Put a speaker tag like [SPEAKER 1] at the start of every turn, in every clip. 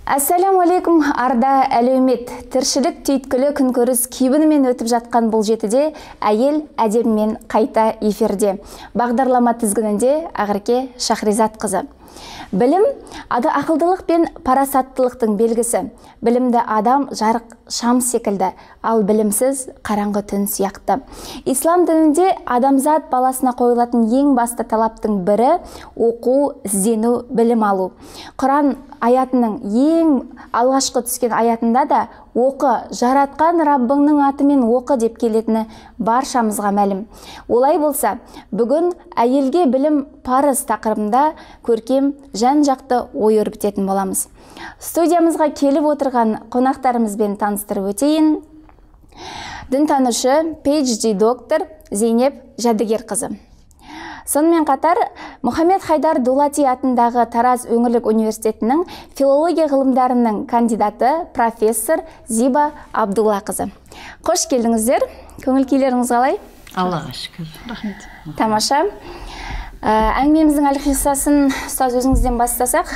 [SPEAKER 1] Ассаламу алейкум, арда әлеумет. Тіршілік түйткілі күнкөріс кебінімен өтіп жатқан бұл жетіде әйел әдебімен қайта эфирде. Бағдарлама тізгінінде Ақерке Шахризат қызы. Білім ақылдылық пен парасаттылықтың белгісі. Білімді адам жарық шам секілді, ал білімсіз қараңғы түн сияқты. Ислам дінінде адамзат баласына қойылатын ең басты талаптың бірі оқу, іздену, білім алу. Құран аятының ең алғашқы түскен аятында да оқы, жаратқан Раббыңның атымен оқы деп келетіні баршамызға мәлім. Олай болса, бүгін әйелге білім парыз тақырыбында көркем жан-жақты ой өрбітетін боламыз. Студиямызға келіп отырған қонақтарымызбен таныстырып өтейін. Дінтанушы, PhD доктор Зейнеп Жәдігер қызы. Сонымен қатар, Мұхаммед Хайдар Дулати атындағы Тараз өңірлік университетінің филология ғылымдарының кандидаты профессор Зиба Абдулла қызы. Қош келдіңіздер. Көңіл күйлеріңіз қалай?
[SPEAKER 2] Аллаға шүкір. Рахмет.
[SPEAKER 1] Тамаша. Әңгімеміздің әлқиссасын ұстаз өзіңізден бастасақ,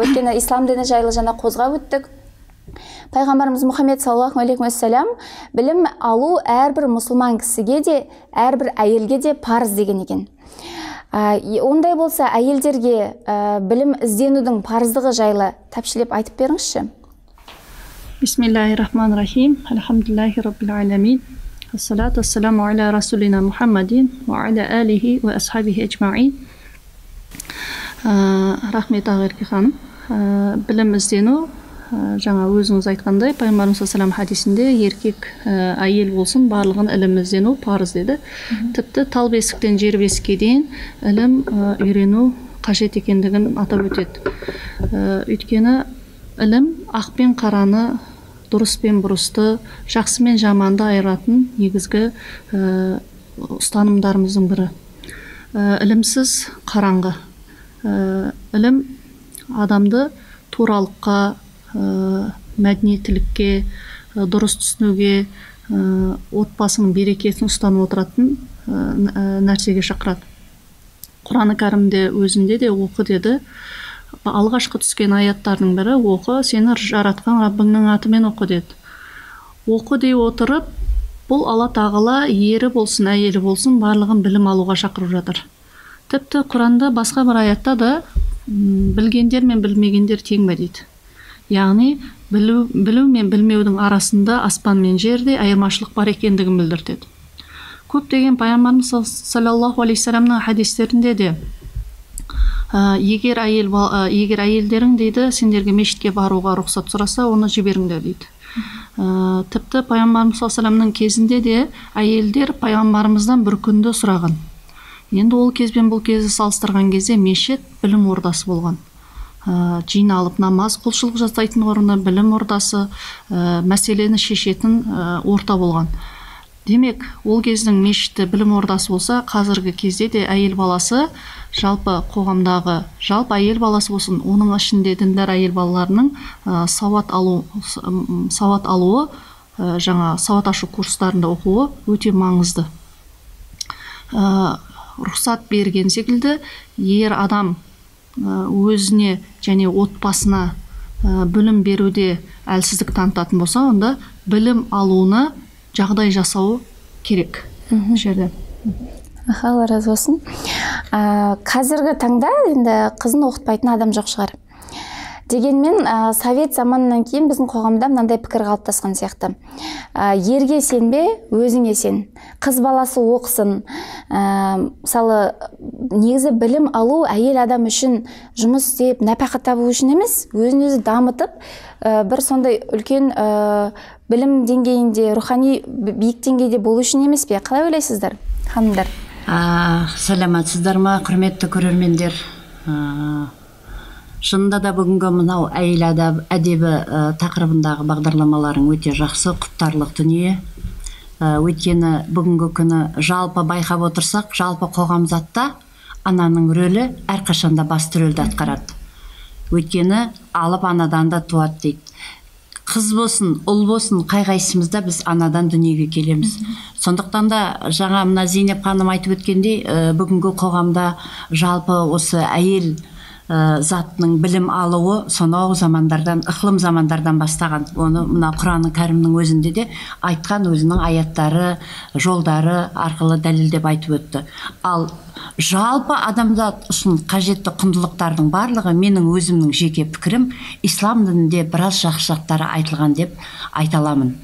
[SPEAKER 1] өйткені ислам діні жайлы жаңа қозғап өттік. Пайғамбарымыз Мұхаммед саллаллаху алейхи уассалам білім алу әрбір мұсылман кісіге де, әрбір әйелге де парыз деген екен. Ондай болса, әйелдерге білім ізденудің парыздығы жайлы тәпсілеп айтып беріңізші.
[SPEAKER 2] Бисмиллахир-рахманир-рахим. Алхамдулиллахи раббил аламин. Ассалату ассаламу аля расулина Мухаммадин ва аля алихи ва асхабихи аджмаин. Рахмет Ақерке ханым. Білім іздену, жаңа өзіңіз айтқандай, Пайғамбарымыз саллаллаху алейхи хадисінде еркек әйел болсын, барлығын ілім іздену парыз деді. Тіпті тал бесіктен жер бесікке дейін ілім үйрену қажет екендігін атап өтеді. Өйткені ілім ақ пен қараны, дұрыс пен бұрысты, жақсы мен жаманды айыратын негізгі ұстанымдарымыздың бірі. Ілімсіз қараңғы. Ілім адамды туралыққа, мәдениеттілікке, дұрыс түсінуге, отбасының берекесін ұстанып отыратын нәрсеге шақырады. Құран кәрімде өзінде де оқы деді. Алғашқы түскен аяттардың бірі оқы, сені жаратқан Раббыңның атымен оқы деді. Оқы дей отырып, бұл Алла тағала ері болсын, әйелі болсын, барлығын білім алуға шақырып жатыр. Тіпті Құранда басқа бір аятта да білгендер мен білмегендер тең бе дейді. Яғни білу мен білмеудің арасында аспан мен жерде айырмашылық бар екендігін білдіртеді. Көптеген Пайғамбарымыз саллаллаху алейхи вассаламның хадистерінде де егер әйелдерің дейді, сендерге мешітке баруға рұқсат сұраса, оны жіберіңдер дейді. Тіпті Пайғамбарымыз саллаллаху алейхи вассаламның кезінде де әйелдер Пайғамбарымыздан бір күнді сұраған. Енді ол кезбен бұл кезді салыстырған кезде мешіт білім ордасы болған. Жиналып намаз құлшылық жасайтын орны, білім ордасы, мәселені шешетін орта болған. Демек, ол кездің мешіті білім ордасы болса, қазіргі кезде де әйел баласы, жалпы қоғамдағы, жалпы әйел баласы болсын, оның ішінде діндар әйел балаларының сауат алуы, жаңа сауат ашу курстарында оқуы өте маңызды. Рұқсат берген секілді, егер адам өзіне және отбасына білім беруде әлсіздік танытатын болса, онда білім алуына жағдай жасау керек. Жерде.
[SPEAKER 1] Алла разы болсын. Қазіргі таңда енді қызын оқытпайтын адам жоқ шығар. Дегенмен, совет заманынан кейін біздің қоғамда мынандай пікір қалыптасқан сияқты. Ерге сенбе, өзіңе сен. Қыз баласы оқысын. Мысалы, негізі білім алу әйел адам үшін жұмыс істеп, нәпақа табу үшін емес, өзін-өзі дамытып, бір сондай үлкен білім деңгейінде, рухани биік деңгейде болу үшін емес пе? Қалай ойлайсыздар, ханымдар?
[SPEAKER 3] Саламатсыздар ма, құрметті көрермендер? Шынында да бүгінгі мынау әйел әдебі тақырыбындағы бағдарламаларың өте жақсы, құптарлық дүние. Өйткені бүгінгі күні жалпы байқап отырсақ, жалпы қоғамзатта ананың рөлі әрқашанда басты рөлді атқарады. Өйткені алып анадан да туады дейді. қыз болсын, ұл болсын, қай-қайсымызда біз анадан дүниеге келеміз. Сондықтан да жаңа мына Зейнеп ханым айтып өткендей, бүгінгі қоғамда жалпы осы әйел затының білім алуы сонау замандардан, ықылым замандардан бастаған. Оны мына Құран кәрімнің өзінде де айтқан, өзінің аяттары, жолдары арқылы дәлелдеп айтып өтті. Ал жалпы адамзат үшін қажетті құндылықтардың барлығы менің өзімнің жеке пікірім, ислам дінінде біраз жақсылықтары айтылған деп айта аламын.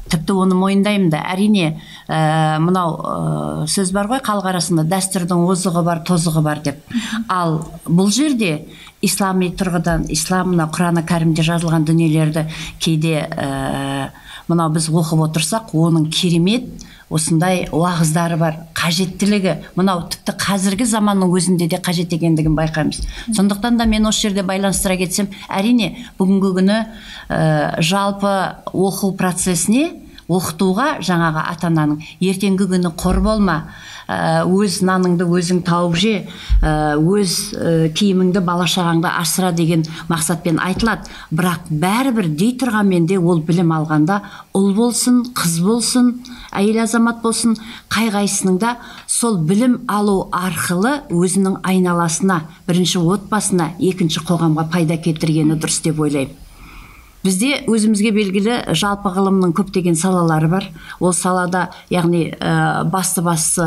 [SPEAKER 3] Тіпті оны мойындаймын да. Әрине, мынау сөз бар ғой, халық арасында дәстүрдің озығы бар, тозығы бар деп. Ал бұл жерде ислами тұрғыдан, исламна Құран кәрімде жазылған дүниелерді кейде мынау біз оқып отырсақ, оның керемет осындай уағыздары бар, қажеттілігі, мынау тіпті қазіргі заманның өзінде де қажет екендігін байқаймыз. Сондықтан да мен осы жерде байланыстыра кетсем, әрине бүгінгі күні жалпы оқу процесіне, оқытуға жаңағы ата-ананың ертеңгі күні қор болма, өз наныңды өзің тауып же, өз киіміңді бала-шағаңды асыра деген мақсатпен айтылады. Бірақ бәрібір дей тұрғанмен де ол білім алғанда ұл болсын, қыз болсын, әйел азамат болсын, қай-қайсының да сол білім алу арқылы өзінің айналасына, бірінші отбасына, екінші қоғамға пайда келтіргені дұрыс деп ойлаймын. Бізде өзімізге белгілі жалпы ғылымның көптеген салалары бар. Ол салада, яғни басты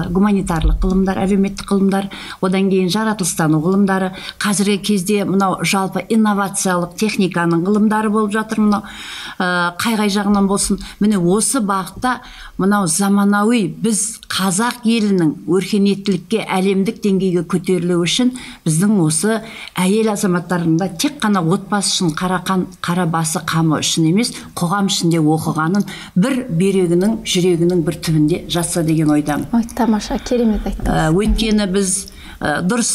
[SPEAKER 3] гуманитарлық ғылымдар, әлеуметтік ғылымдар, одан кейін жаратылыстану ғылымдары, қазіргі кезде мынау жалпы инновациялық техниканың ғылымдары болып жатыр, мынау қай-қай жағынан болсын. Міне осы бағытта мынау заманауи біз қазақ елінің өркениеттілікке, әлемдік деңгейге көтерілу үшін біздің осы әйел азаматтарында тек қана отбасы үшін қара басы қамы үшін емес, қоғам ішінде оқығанын бір бүйрегінің, жүрегінің бір түбінде жатса деген ойдамын.
[SPEAKER 1] Ой, тамаша, керемет айттыңыз.
[SPEAKER 3] Өйткені біз дұрыс,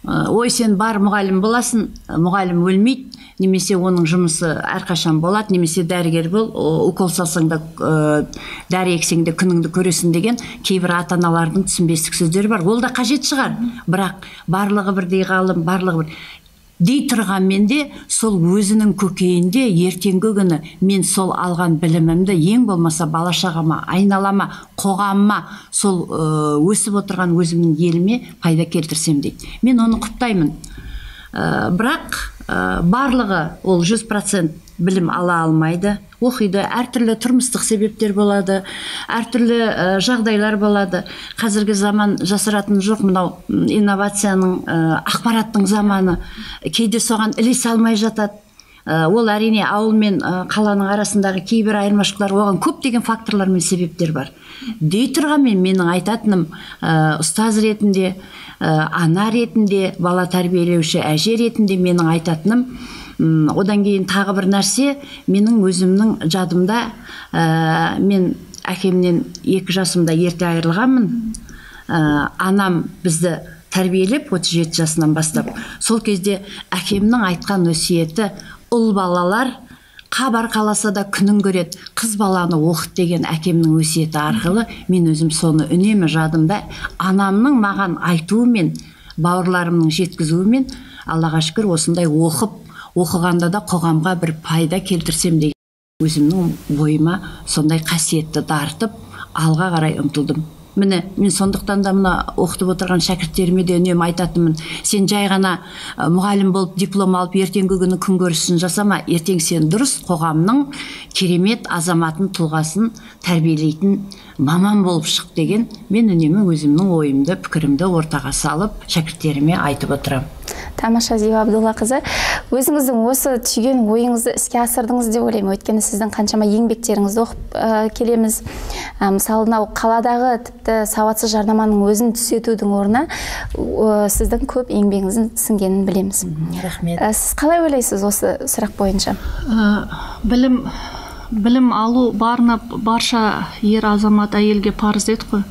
[SPEAKER 3] ой сен бар мұғалім боласың, мұғалім өлмейді, немесе оның жұмысы әрқашан болады, немесе дәрігер бол, укол салсаң да дәрі ексең де күніңді көресің деген кейбір ата-аналардың түсінбестік сөздері бар. Ол да қажет шығар, бірақ барлығы бірдей ғалым, барлығы бір дей тұрғанмен де сол өзінің көкейінде ертеңгі күні мен сол алған білімімді ең болмаса бала-шағама, айналама, қоғамыма, сол өсіп отырған өзімнің еліме пайда келтірсем дейді. Мен оны құптаймын. Бірақ барлығы ол 100% білім ала алмайды, оқиды, әртүрлі тұрмыстық себептер болады, әртүрлі жағдайлар болады. Қазіргі заман жасыратын жоқ, мынау инновацияның, ақпараттың заманы, кейде соған ілесе алмай жатады. Ол әрине ауыл мен қаланың арасындағы кейбір айырмашылықтар, оған көптеген факторлар мен себептер бар. Дей тұрғанмен менің айтатыным ұстаз ретінде, ана ретінде, бала тәрбиелеуші әже ретінде менің айтатыным, одан кейін тағы бір нәрсе, менің өзімнің жадымда, мен әкемнен 2 жасымда ерте айырылғанмын. Анам бізді тәрбиелеп 37 жасынан бастап. Сол кезде әкемнің айтқан өсиеті, ұл балалар қабар қаласа да күнін көреді, қыз баланы оқыт деген әкемнің өсиеті арқылы мен өзім соны үнемі жадымда. Анамның маған айтуымен, бауырларымның жеткізуімен, Аллаға шүкір осындай оқығанда да қоғамға бір пайда келтірсем деген өзімнің бойыма сондай қасиетті дарытып, алға қарай ұмтылдым. Міне, мен сондықтан да мына оқытып отырған шәкірттеріме де үнемі айтатынмын. Сен жай ғана мұғалім болып диплом алып, ертеңгі күні күнкөрісін жасама, ертең сен дұрыс қоғамның керемет азаматын, тұлғасын тәрбиелейтін маман болып шық деген мен үнемі өзімнің ойымды, пікірімді ортаға салып, шәкірттеріме айтып отырамын.
[SPEAKER 1] Тамаша, Зиба Абдуллақызы, өзіңіздің осы түйген ойыңызды іске асырдыңыз деп ойлаймын. Өйткені сіздің қаншама еңбектеріңізді оқып келеміз. Мысалы, қаладағы тіпті сауатсыз жарнаманың өзін түзетудің орнына сіздің көп еңбегіңіздің сіңгенін білеміз.
[SPEAKER 3] Рахмет.
[SPEAKER 1] Сіз қалай ойлайсыз осы сұрақ бойынша?
[SPEAKER 2] Білім алу барша ер азамат әйелге парыз деді ғой.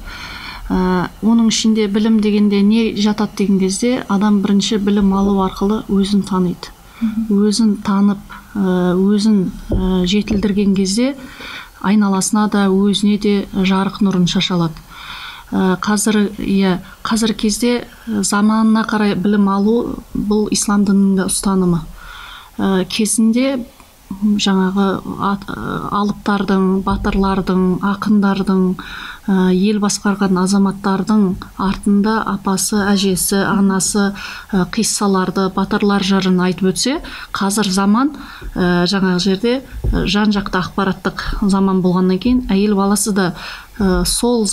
[SPEAKER 2] Оның ішінде білім дегенде не жатады деген кезде адам бірінші білім алу арқылы өзін таниды. Өзін танып, өзін жетілдірген кезде айналасына да өзіне де жарық нұрын шашалады. Қазір кезде заманына қарай білім алу бұл ислам дінінің ұстанымы. Кезінде жаңағы алыптардың, батырлардың, ақындардың, ел басқарған азаматтардың артында апасы, әжесі, анасы қиссаларды, батырлар жырын айтып өтсе, қазір заман жаңағы жерде жан-жақты ақпараттық заман болғаннан кейін әйел баласы да сол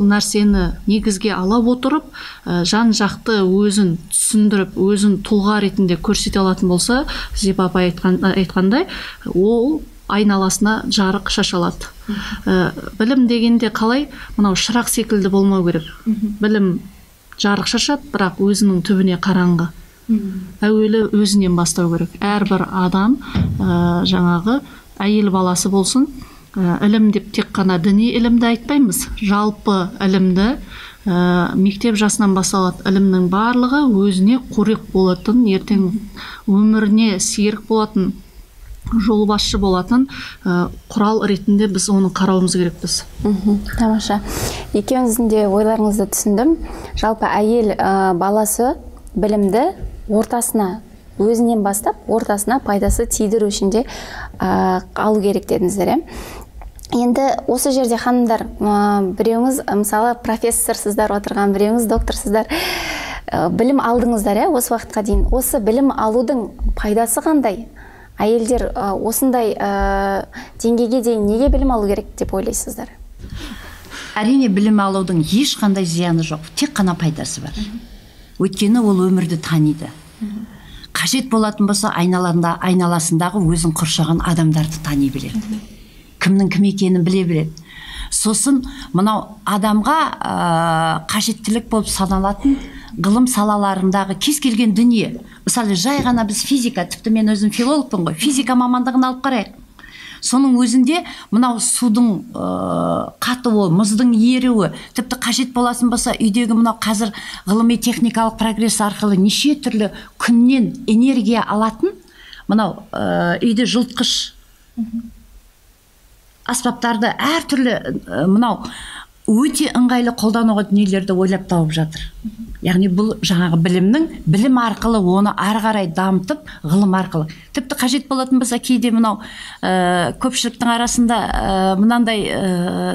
[SPEAKER 2] нәрсені негізге ала отырып, жан-жақты өзін түсіндіріп, өзін тұлға ретінде көрсете алатын болса, Зипа апай айтқандай, ол айналасына жарық шашалады. Білім дегенде қалай, мынау шырақ секілді болмау керек. Білім жарық шашады, бірақ өзінің түбіне қараңғы. Әуелі өзінен бастау керек. Әрбір адам жаңағы әйел баласы болсын, ілім деп тек қана діни ілімді айтпаймыз, жалпы ілімді мектеп жасынан басталады. Ілімнің барлығы өзіне қорек болатын, ертең өміріне серік болатын, жолбасшы болатын құрал ретінде біз оны қарауымыз керекпіз.
[SPEAKER 1] Тамаша. Екеуіңіздің де ойларыңызды түсіндім. Жалпы әйел баласы білімді өзінен бастап, ортасына пайдасы тидіру үшін де алу керек дедіңіздер. Енді осы жерде ханымдар, біреуіңіз мысалы профессорсыздар отырған, біреуіңіз докторсыздар, білім алдыңыздар, осы уақытқа дейін. Осы білім алудың пайдасы қандай? Әйелдер осындай деңгейге дейін неге білім алу керек деп ойлайсыздар?
[SPEAKER 3] Әрине білім алудың ешқандай зияны жоқ, тек қана пайдасы бар. Өйткені ол өмірді таниды. Қажет болатын болса, айналасындағы өзін қоршаған адамдарды тани біледі. Кімнің кім екенін біле біледі. Сосын мынау адамға қажеттілік болып саналатын ғылым салаларындағы кез келген дүние. Мысалы, жай ғана біз физика, тіпті мен өзім филологпын ғой, физика мамандығын алып қарайық. Соның өзінде мынау судың қатуы, мұздың еруі, тіпті қажет боласын болса, үйдегі мынау қазір ғылыми техникалық прогресс арқылы неше түрлі күннен энергия алатын, мынау үйде жылытқыш аспаптарды әртүрлі мынау өте ыңғайлы қолдануға дүниелерді ойлап тауып жатыр. Яғни бұл жаңағы білім арқылы оны ары қарай дамытып, ғылым арқылы. Тіпті қажет болатын болса, кейде мынау көпшіліктің арасында мынандай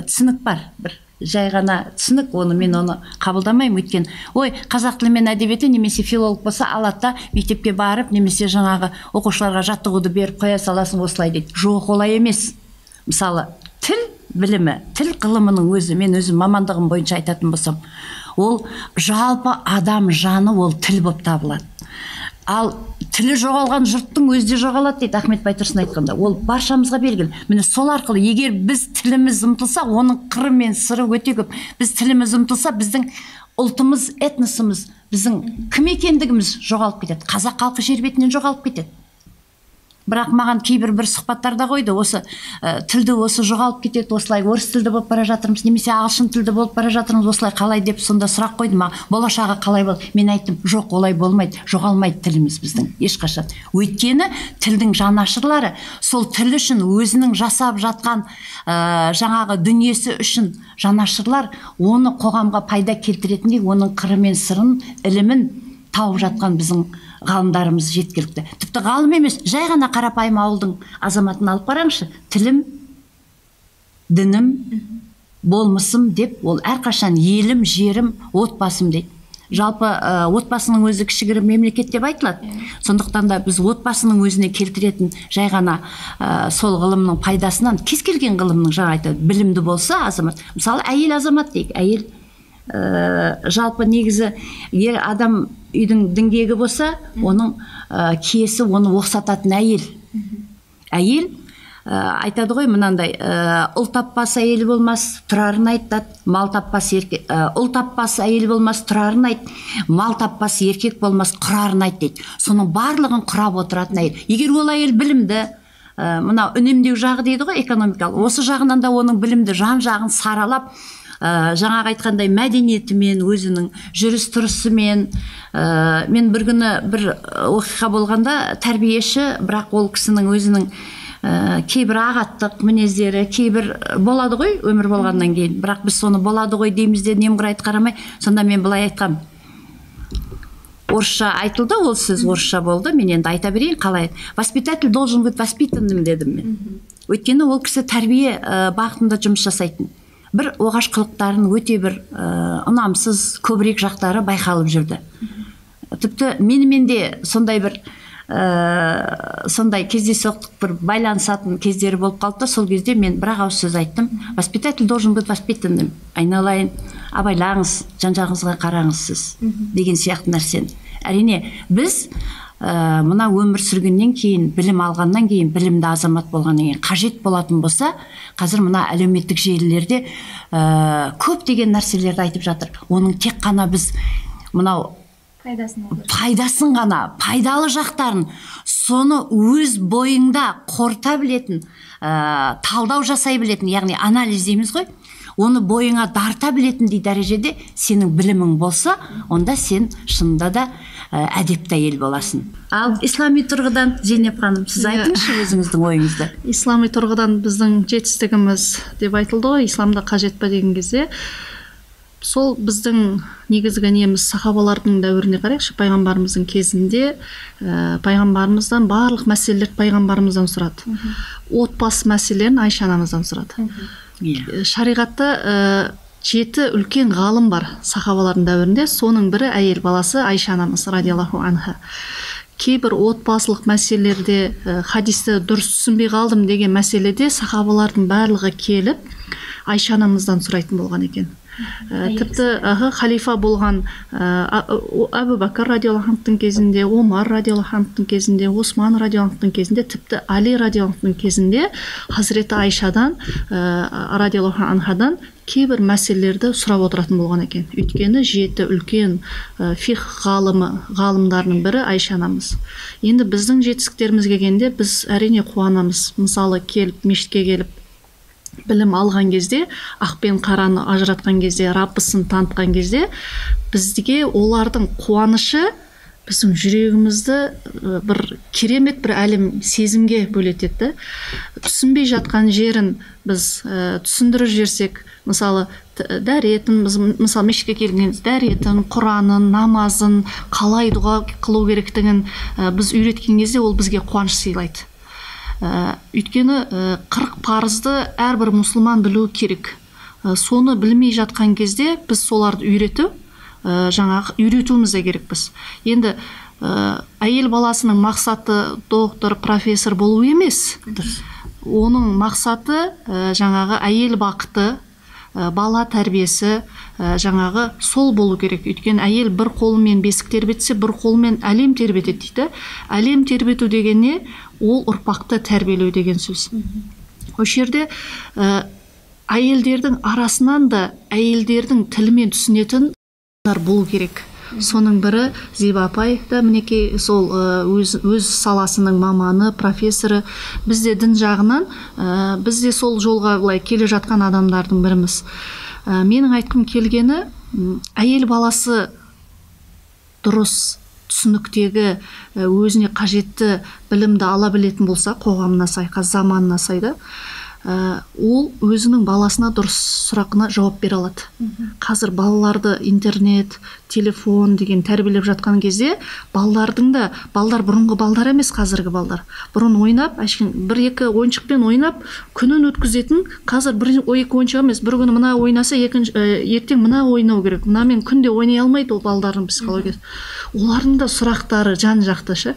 [SPEAKER 3] түсінік бар. Бір жай ғана түсінік, мен оны қабылдамаймын, өйткені ой, қазақ тілі мен әдебиеті немесе филолог болса, алады да мектепке барып, немесе жаңағы оқушыларға жаттығуды беріп қоя саласын осылай дейді. Жоқ, олай емес. Мысалы, тіл білімі, тіл ғылымының өзі, мен өзім мамандығым бойынша айтатын болсам, ол жалпы адам жаны, ол тіл болып табылады. Ал тілі жоғалған жұрттың өзі де жоғалады дейді Ахмет Байтұрсын айтқанда. Ол баршамызға белгілі. Міне сол арқылы, егер біз тіліміз ұмытылса, оның қыры мен сыры өте көп. Біз тіліміз ұмытылса, біздің ұлтымыз, этносымыз, біздің кім екендігіміз жоғалып кетеді. Қазақ халқы жер бетінен жоғалып кетеді. Бірақ маған кейбір бір сұхбаттарда қойды, осы тілді осы жоғалып кетеді, осылай орыс тілді болып бара жатырмыз, немесе ағылшын тілді болып бара жатырмыз, осылай қалай деп сонда сұрақ қойды ма, болашағы қалай бол? Мен айттым, жоқ, олай болмайды, жоғалмайды тіліміз біздің ешқашан. Өйткені тілдің жанашырлары сол тіл үшін өзінің жасап жатқан жаңағы дүниесі үшін жанашырлар оны қоғамға пайда келтіретіндей, оның қыры мен сырын, ілімін тауып жатқан біздің ғалымдарымыз жеткілікті. Тіпті ғалым емес, жай ғана қарапайым ауылдың азаматын алып қараңызшы. Тілім, дінім, болмысым деп, ол әрқашан елім, жерім, отбасым дейді. Жалпы отбасының өзі кішігірім мемлекет деп айтылады. Сондықтан да біз отбасының өзіне келтіретін жай ғана сол ғылымның пайдасынан, кез келген ғылымның жаңа айтады, білімді болса азамат. Мысалы, әйел азамат дейік, әйел жалпы негізі ер адам үйдің діңгегі болса, оның киесі оны оқсататын әйел. Әйел айтады ғой мынандай, ұл таппас әйел болмас, тұрарын айтады, мал таппас еркек, ұл таппас әйел болмас, тұрарын айт, мал таппас еркек болмас, құрарын айт дейді. Соның барлығын құрап отыратын әйел. Егер ол әйел білімді, мынау үнемдеу жағы дейді ғой, экономикалық, осы жағынан да оның білімді жан жағын саралап, жаңағы айтқандай мәдениетімен, өзінің жүріс тұрысымен, мен бір күні бір оқиға болғанда тәрбиеші, бірақ ол кісінің өзінің кейбір ағаттық мінездері, кейбір болады ғой өмір болғаннан кейін, бірақ біз соны болады ғой дейміз де немқұрайды қарамай, сонда мен былай айтқам, орысша айтылды, ол сөз орысша болды. Мен енді айта берейін қалай. Воспитатель должен быть воспитанным дедім мен. Өйткені ол кісі тәрбие бағытында жұмыс жасайтын. Бір оғаш қылықтарын өте бір ұнамсыз көбірек жақтары байқалып жүрді. Тіпті менімен де сондай бір сондай кездейсоқтық бір байланысатын кездері болып қалды. Сол кезде мен бір ауыз сөз айттым. Воспитатель должен быть воспитанным. Айналайын, абайлаңыз, жан-жағыңызға қараңыз сіз деген сияқты нәрсені. Әрине біз мына өмір сүргеннен кейін, білім алғаннан кейін, білімді азамат болғаннан кейін қажет болатын болса, қазір мына әлеуметтік желілерде көп деген нәрселерді айтып жатыр. Оның тек қана біз мынау пайдасын ғана, пайдалы жақтарын, соны өз бойыңда қорыта білетін, талдау жасай білетін, яғни анализ дейміз ғой, оны бойыңа дарта білетіндей дәрежеде сенің білімің болса, онда сен шынында да әдепті әйел боласың. Ал ислами тұрғыдан, Зейнеп ханым, сіз айтыңызшы өзіңіздің ойыңызды.
[SPEAKER 2] Ислами тұрғыдан біздің жетістігіміз деп айтылды ғой, исламда қажет па деген кезде, сол біздің негізгі неміз сахабалардың дәуіріне қарайықшы. Пайғамбарымыздың кезінде пайғамбарымыздан барлық мәселелерді пайғамбарымыздан сұрады. Отбасы мәселелерін Айша анамыздан сұрады. Шариғатта 7 үлкен ғалым бар сахабалардың дәуірінде, соның бірі әйел баласы Айша анамыз радиаллаху анха. Кейбір отбасылық мәселелерде хадисті дұрыс түсінбей қалдым деген мәселеде сахабалардың барлығы келіп Айша анамыздан сұрайтын болған екен. Тіпті халифа болған Әбу Бәкір радиаллаху анхтың кезінде, Омар радиаллаху анхтың кезінде, Осман радиаллаху анхтың кезінде, тіпті Али радиаллаху анхтың кезінде Хазіреті Айшадан радиаллаху анхадан кейбір мәселелерді сұрап отыратын болған екен. Өйткені 7 үлкен фиқ ғалымдарының бірі Айша анамыз. Енді біздің жетістіктерімізге келгенде біз әрине қуанамыз. Мысалы келіп, мешітке келіп білім алған кезде, ақ пен қараны ажыратқан кезде, Раббысын танытқан кезде, бізге олардың қуанышы біздің жүрегімізді бір керемет бір әлем сезімге бөлетеді. Түсінбей жатқан жерін біз түсіндіріп жерсек, мысалы дәретін, біз мысалы мешітке келгенде дәретін, Құранын, намазын, қалай дұға қылу керектігін біз үйреткен кезде ол бізге қуаныш сыйлайды. Өйткені 40 парызды әрбір мұсылман білу керек. Соны білмей жатқан кезде біз соларды үйретуіміз де керекпіз. Енді әйел баласының мақсаты доктор, профессор болу емес. Оның мақсаты жаңағы әйел бақыты, бала тәрбиесі сол болу керек. Өйткені әйел бір қолымен бесік тербетсе, бір қолымен әлем тербетеді дейді. Әлем тербету дегенне ол ұрпақты тәрбиелеу деген сөз. Ол жерде әйелдердің арасынан да әйелдердің тілімен түсінетін болу керек. Соның бірі Зиба апай да мінекей сол өз саласының маманы, профессоры. Бізде дін жағынан бізде сол жолға былай келе жатқан адамдардың біріміз. Менің айтқым келгені, әйел баласы дұрыс түсініктегі өзіне қажетті білімді ала білетін болса, қоғамына сай, заманына сай, ол өзінің баласына дұрыс сұрағына жауап бере алады. Қазір балаларды интернет, телефон деген тәрбиелеп жатқан кезде, балдар бұрынғы балдар емес, қазіргі балдар. Бұрын ойнап, бір-екі ойыншықпен ойнап, күнін өткізетін, қазір бір-екі ойыншық емес, бір күні мына ойнаса, ертең мына ойнау керек. Мынамен күнде ойнай алмайды ол балдардың психологиясы. Олардың да сұрақтары жан-жақтышы.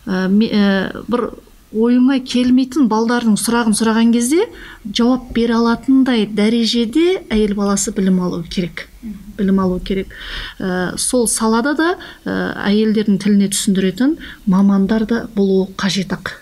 [SPEAKER 2] Бір ойыңа келмейтін балдардың сұрағын сұраған кезде жауап бере алатындай дәрежеде әйел баласы білім алу керек. Сол салада да әйелдердің тіліне түсіндіретін мамандар да болуы қажет-ақ.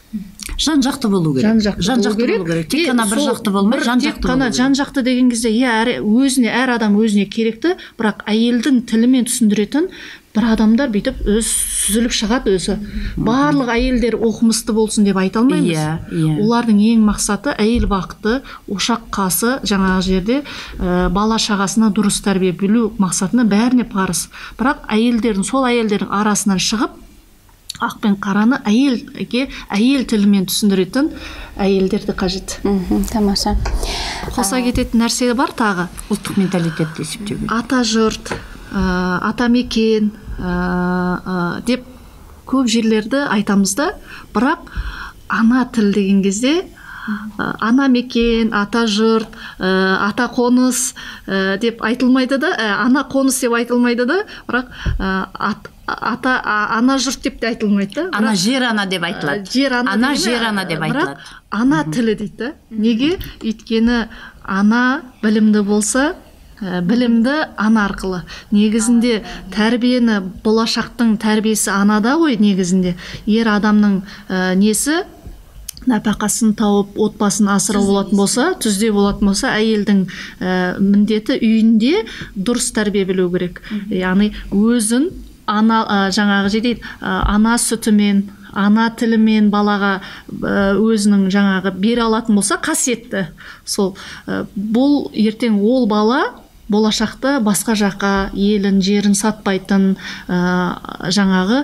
[SPEAKER 3] Жан-жақты болу керек. Жан-жақты болу керек. Тек қана бір жақты болмай, жан-жақты болу керек.
[SPEAKER 2] Жан-жақты деген кезде, әр адам өзіне керекті, бірақ әйелдің тілімен түсіндіретін бір адамдар бүйтіп сүзіліп шығады өзі. Барлық әйелдер оқымысты болсын деп айта алмаймыз. Олардың ең мақсаты әйел бақыты, ошақ қасы, жаңағы жерде бала шағасына дұрыс тәрбие білу мақсатына бәріне парыз. Бірақ сол әйелдердің арасынан шығып, ақ пен қараны әйел тілімен түсіндіретін әйелдерді қажет.
[SPEAKER 1] Тамаша.
[SPEAKER 2] Қоса кететін нәрсе бар тағы.
[SPEAKER 3] Ұлттық менталитетті есептеуге.
[SPEAKER 2] Ата жұрт, атамекен, деп көп жерлерді айтамыз да, бірақ ана тіл деген кезде ана мекен, ата жұрт, ата қоныс деп айтылмайды да, ана қоныс деп айтылмайды да, бірақ ана жұрт деп те айтылмайды да.
[SPEAKER 3] Ана жер ана деп айтылады. Ана жер ана деп айтылады.
[SPEAKER 2] Бірақ ана тілі дейді. Неге? Өйткені ана білімді болса, білімді ана арқылы. Негізінде тәрбиені, болашақтың тәрбиесі анада ғой негізінде. Ер адамның несі нәпақасын тауып, отбасын асырау болатын болса, түзде болатын болса, әйелдің міндеті үйінде дұрыс тәрбие білу керек. Яғни өзін жаңағы же дейді, ана сүтімен, ана тілімен балаға өзінің жаңағы бере алатын болса, қасиетті. Сол бұл ертең ол бала болашақта басқа жаққа елін, жерін сатпайтын, жаңағы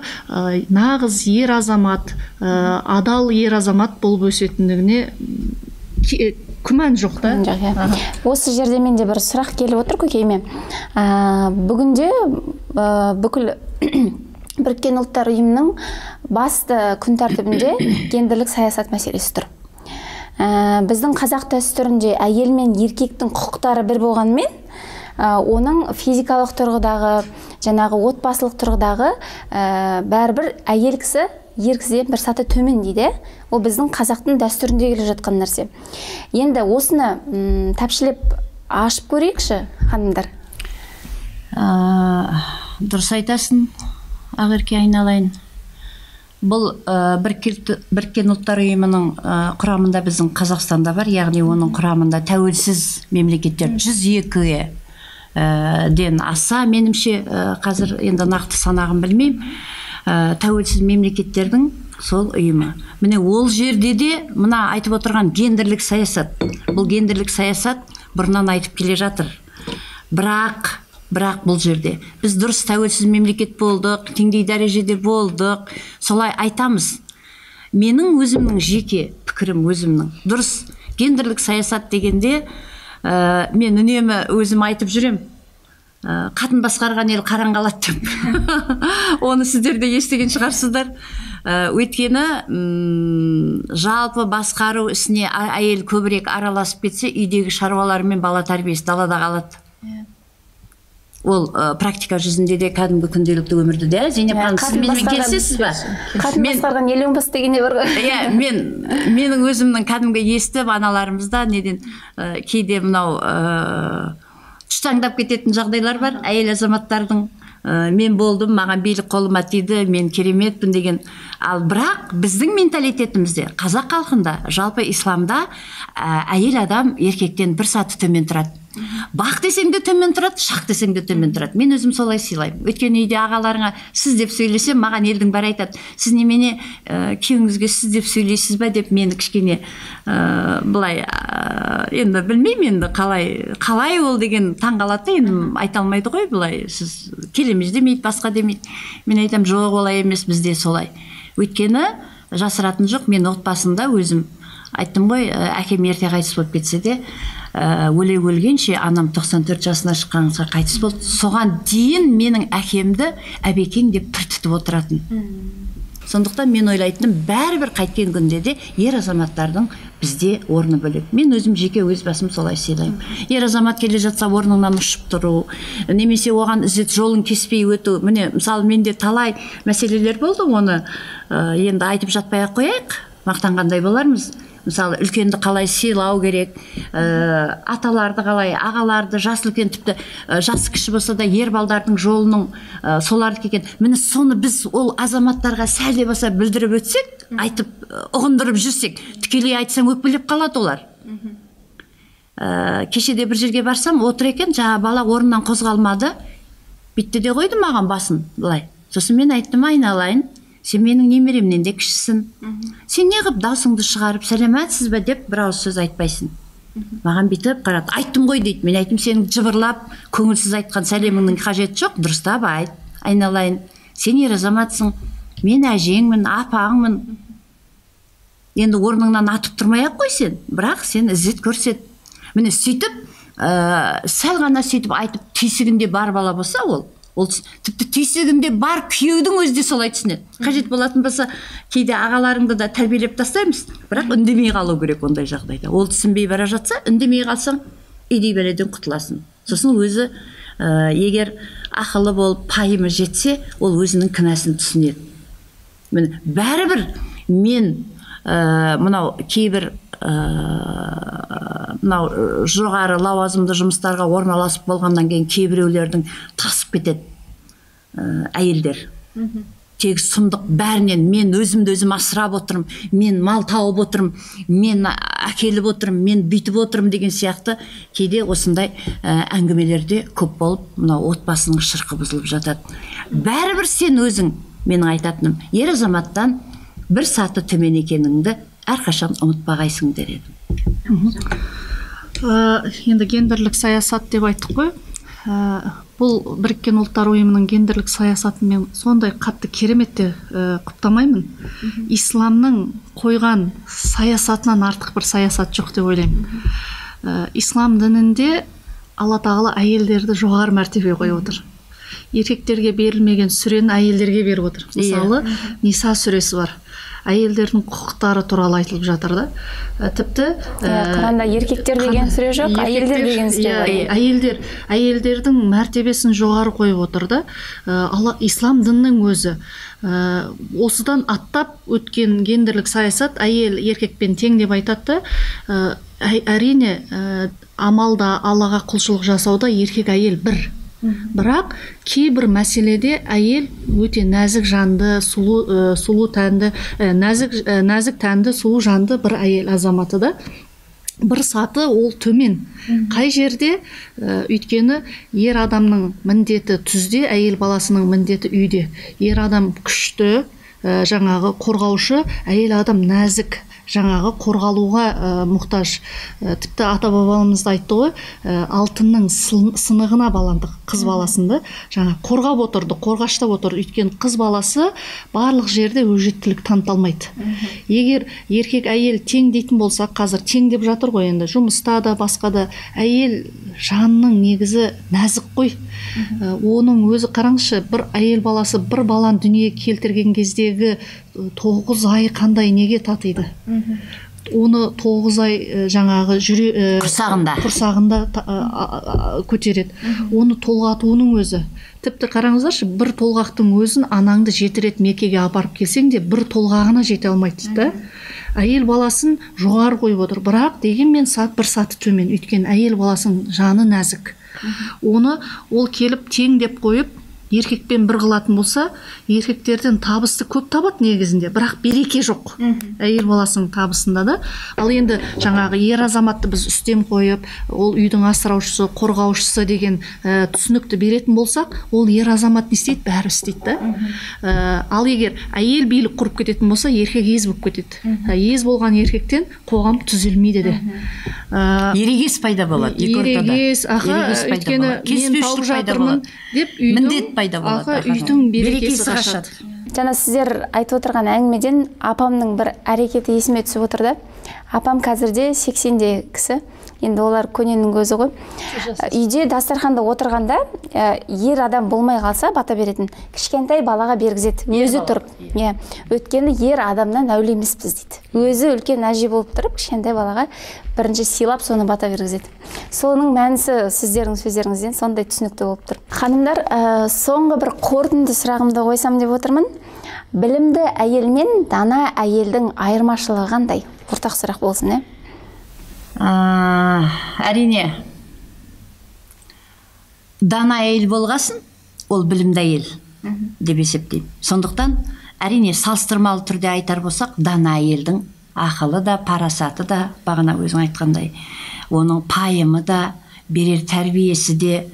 [SPEAKER 2] нағыз ер азамат, адал ер азамат болып өсетіндігіне күмән жоқ та.
[SPEAKER 1] Осы жерде менде бір сұрақ келіп отыр көкейме. Бүгінде бүкіл Біріккен ұлттар ұйымының басты күн тәртібінде гендерлік саясат мәселесі тұр. Біздің қазақ дәстүрінде әйел мен еркектің құқықтары бір болғанымен, оның физикалық тұрғыдағы, жаңағы отбасылық тұрғыдағы бәрібір әйел кісі ер кісіден бір саты төмен дейді. Ол біздің қазақтың дәстүрінде келе жатқан нәрсе. Енді осыны тәпсілеп ашып көрейікші, ханымдар.
[SPEAKER 3] Дұрыс айтасың, Ақерке айналайын. Бұл Біріккен ұлттар ұйымының құрамында біздің Қазақстанда бар, яғни оның құрамында тәуелсіз мемлекеттер 102-ге ден аса, менімше қазір енді нақты санағын білмеймін, тәуелсіз мемлекеттердің сол ұйымы. Міне ол жерде де мына айтып отырған гендерлік саясат. Бұл гендерлік саясат бұрыннан айтып келе жатыр. Бірақ бұл жерде біз дұрыс тәуелсіз мемлекет болдық, теңдей дәрежеде болдық, солай айтамыз. Менің өзімнің жеке пікірім, өзімнің дұрыс гендерлік саясат дегенде мен үнемі өзім айтып жүрем, қатын басқарған ел қараң қалады деп. Оны сіздер де естіген шығарсыздар. Өйткені жалпы басқару ісіне әйел көбірек араласып кетсе, үйдегі шаруалар мен бала тәрбиесі далада қалады. Ол практика жүзінде де кәдімгі күнделікті өмірді де. Зейнеп ханым, сіз менімен келісесіз бе?
[SPEAKER 1] Қатын басқарған ел оңбас деген де бар ғой.
[SPEAKER 3] Менің өзімнің кәдімгі естіп аналарымызда неден кейде мынау тұштаңдап кететін жағдайлар бар. Әйел азаматтардың мен болдым, маған билік қолыма тиді, мен кереметпін деген. Ал бірақ біздің менталитетімізде, қазақ халқында, жалпы исламда әйел адам еркектен бір саты төмен тұрады. Бақ десең де төмен тұрады, шақ десең де төмен тұрады. Мен өзім солай сыйлаймын. Өйткені үйде ағаларыңа сіз деп сөйлесем, маған елдің бәрі айтады, сіз немене күйеуіңізге сіз деп сөйлейсіз бе деп мені кішкене былай енді білмеймін, енді қалай ол деген таң қалады, енді айта алмайды ғой, былай сіз келеміз демейді, басқа демейді. Мен айтам, жоқ, олай емес, бізде солай. Өйткені жасыратын жоқ, мен отбасында өзім айттым ғой, әкем ерте қайтыс болып кетсе де, өлгенше анам 94 жасына шыққанша қайтыс болды. Соған дейін менің әкемді әбекең деп пір тұтып отыратын. Сондықтан мен ойлайтыным, бәрібір қайткен күнде де ер азаматтардың бізде орны бөлек. Мен өзім жеке өз басым солай сыйлаймын. Ер азамат келе жатса орныңнан ұшып тұру, немесе оған ізет жолын кеспей өту. Міне, мысалы, менде талай мәселелер болды, оны енді айтып жатпай ақ қояйық, мақтанғандай болармыз. Мысалы, үлкенді қалай сыйлау керек, аталарды қалай, ағаларды, жас үлкен, тіпті жасы кіші болса да ер балдардың жолының соларды келген. Міне соны біз ол азаматтарға сәл де болса білдіріп өтсек, айтып ұғындырып жүрсек, тікелей айтсаң өкпелеп қалады олар. Кешеде бір жерге барсам, отыр екен, жаңа бала орнынан қозғалмады, битті де қойды маған басын, былай. Сосын мен айттым, айналайын, сен менің немеремнен де кішісің. Сен не қып даусыңды шығарып, сәлемәтсіз бе деп бір ауыз сөз айтпайсың. Маған бүйтіп қарады. Айттым ғой дейді. Мен айттым, сенің жыбырлап, көңілсіз айтқан сәлеміңнің қажеті жоқ, дұрыстап айт. Айналайын, сен ер азаматсың, мен әжеңмін, апаңмын. Енді орныңнан атып тұрмай-ақ қой сен, бірақ сен ізет көрсет. Міне сөйтіп, сәл ғана сөйтіп айтып, түйсігінде бар бала болса, ол Ол тіпті түйсігінде бар күйеудің өзі де солай түсінеді. Қажет болатын болса, кейде ағаларыңды да тәрбиелеп тастаймыз, бірақ үндемей қалу керек ондай жағдайда. Ол түсінбей бара жатса, үндемей қалсаң, үйдей бәледен құтыласың. Сосын өзі егер ақылы болып пайымы жетсе, ол өзінің кінәсін түсінеді. Міне, бәрібір мен мынау кейбір мынау жоғары лауазымды жұмыстарға орналасып болғаннан кейін кейбіреулердің тасып кетеді әйелдер. Тек сұмдық бәрінен мен өзімді өзім асырап отырмын, мен мал тауып отырмын, мен әкеліп отырмын, мен бүйтіп отырмын деген сияқты кейде осындай әңгімелерде көп болып, мынау отбасының шырқы бұзылып жатады. Бәрібір сен өзің, менің айтатыным, ер азаматтан бір саты төмен екеніңді әрқашан ұмытпағайсың дер едім.
[SPEAKER 2] Енді гендерлік саясат деп айттық қой. Бұл Біріккен ұлттар ұйымының гендерлік саясатын мен сондай қатты кереметте құптамаймын. Исламның қойған саясатынан артық бір саясат жоқ деп ойлаймын. Ислам дінінде Алла тағала әйелдерді жоғары мәртебе қойып отыр. Еркектерге берілмеген сүрені әйелдерге беріп отыр. Мысалы, Ниса сүресі бар. Әйелдердің құқықтары туралы айтылып жатыр да. Тіпті
[SPEAKER 1] Құранда еркектер деген сүре жоқ, әйелдер деген сүре бар.
[SPEAKER 2] Әйелдердің мәртебесін жоғары қойып отыр да. Ислам дінінің өзі осыдан аттап өткен гендерлік саясат әйел еркекпен тең деп айтады да. Әрине амалда Аллаға құлшылық жасауда еркек әйел бір. Бірақ кейбір мәселеде әйел өте нәзік жанды, сұлу тәнді, нәзік тәнді, сұлу жанды бір әйел азаматы да. Бір саты ол төмен. Қай жерде? Өйткені ер адамның міндеті түзде, әйел баласының міндеті үйде. Ер адам күшті, жаңағы қорғаушы, әйел адам нәзік, жаңағы қорғалуға мұқтаж. Тіпті ата-бабамыз айтты ғой, алтынның сынығына баландық қыз баласында, жаңа қорғап отырды, қорғаштап отырды. Өйткені қыз баласы барлық жерде өжеттілік таныта алмайды. Егер еркек әйел тең дейтін болса, қазір тең деп жатыр ғой, енді жұмыста да, басқа да, әйел жанның негізі нәзік қой. Оның өзі қараңызшы, бір әйел баласы бір баланы дүниеге келтірген кездегі 9 ай қандай неге татиды. Оны 9 ай жаңағы құрсағында көтереді. Оны толғатуының өзі. Тіпті қараңыздаршы, бір толғақтың өзін анаңды 7 рет Меккеге апарып келсең де бір толғағына жете алмайды да. Әйел баласын жоғары қойып отыр, бірақ дегенмен бір саты төмен. Өйткені әйел баласының жаны нәзік. Оны ол келіп тең деп қойып еркекпен бір қылатын болса, еркектерден табысты көп табады негізінде, бірақ береке жоқ әйел баласының табысында да. Ал енді жаңағы ер азаматты біз үстем қойып, ол үйдің асыраушысы, қорғаушысы деген түсінікті беретін болсақ, ол ер азамат не істейді? Бәрі істейді да. Ал егер әйел билік құрып кететін болса, еркек ез болып кетеді. Ез болған еркектен қоғам түзелмейді де.
[SPEAKER 3] Ерегес пайда болады.
[SPEAKER 2] Ерегес, өйткені мен тауып жатырмын деп үйдің үйдің берекесі қашады.
[SPEAKER 1] Жаңа сіздер айтып отырған әңгімеден апамның бір әрекеті есіме түсіп отырды. Апам қазірде 80-де кісі, енді олар көненің көзі ғой. Үйде дастарханда отырғанда ер адам болмай қалса бата беретін, кішкентай балаға бергізеді, өзі тұрып. Өткені ер адамнан әулие емеспіз дейді. Өзі үлкен әже болып тұрып, кішкентай балаға бірінші сыйлап, соны бата бергізеді. Соның мәнісі сіздердің сөздеріңізден сондай түсінікті болып тұр. Ханымдар, соңғы бір қорытынды сұрағымды қойсам деп отырмын. Білімді әйел мен дана әйелдің айырмашылығы қандай? Ортақ сұрақ болсын,
[SPEAKER 3] Әрине, дана әйел болғасын, ол білімді әйел деп есептеймін. Сондықтан, әрине, салыстырмалы түрде айтар болсақ, дана әйелдің ақылы да, парасаты да, бағана өзің айтқандай, оның пайымы да, берер тәрбиесі де,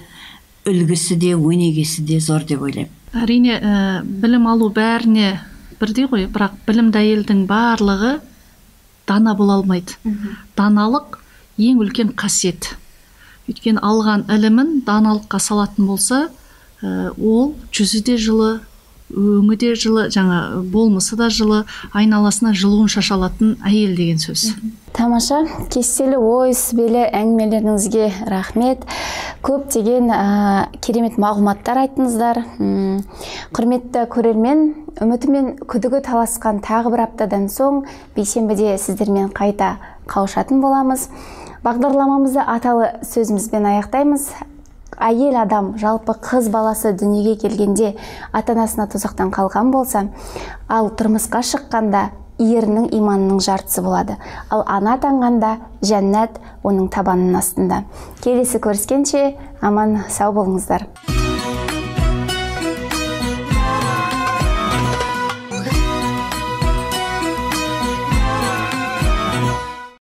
[SPEAKER 3] үлгісі де, өнегесі де зор деп ойлаймын.
[SPEAKER 2] Әрине, білім алу бәріне бірдей ғой, бірақ білімді әйелдің барлығы дана бола алмайды. Даналық ең үлкен қасиет. Өйткені алған ілімін даналыққа салатын болса, ол жүзі де жылы, өңі де жылы, жаңа болмысы да жылы, айналасына жылуын шашалатын әйел деген сөз.
[SPEAKER 1] Тамаша, кестелі ой, сүбелі әңгімелеріңізге рахмет. көптеген керемет мағлұматтар айттыңыздар. Құрметті көрермен, үміті мен күдігі таласқан тағы бір аптадан соң бейсенбіде сіздермен қайта қауышатын боламыз. Бағдарламамызды аталы сөзімізбен аяқтаймыз. Әйел адам, жалпы қыз баласы дүниеге келгенде ата-анасына тозақтан қалған болса, ал тұрмысқа шыққанда ерінің иманының жартысы болады. Ал ана атанғанда жәннат оның табанының астында. Келесі көріскенше аман сау болыңыздар.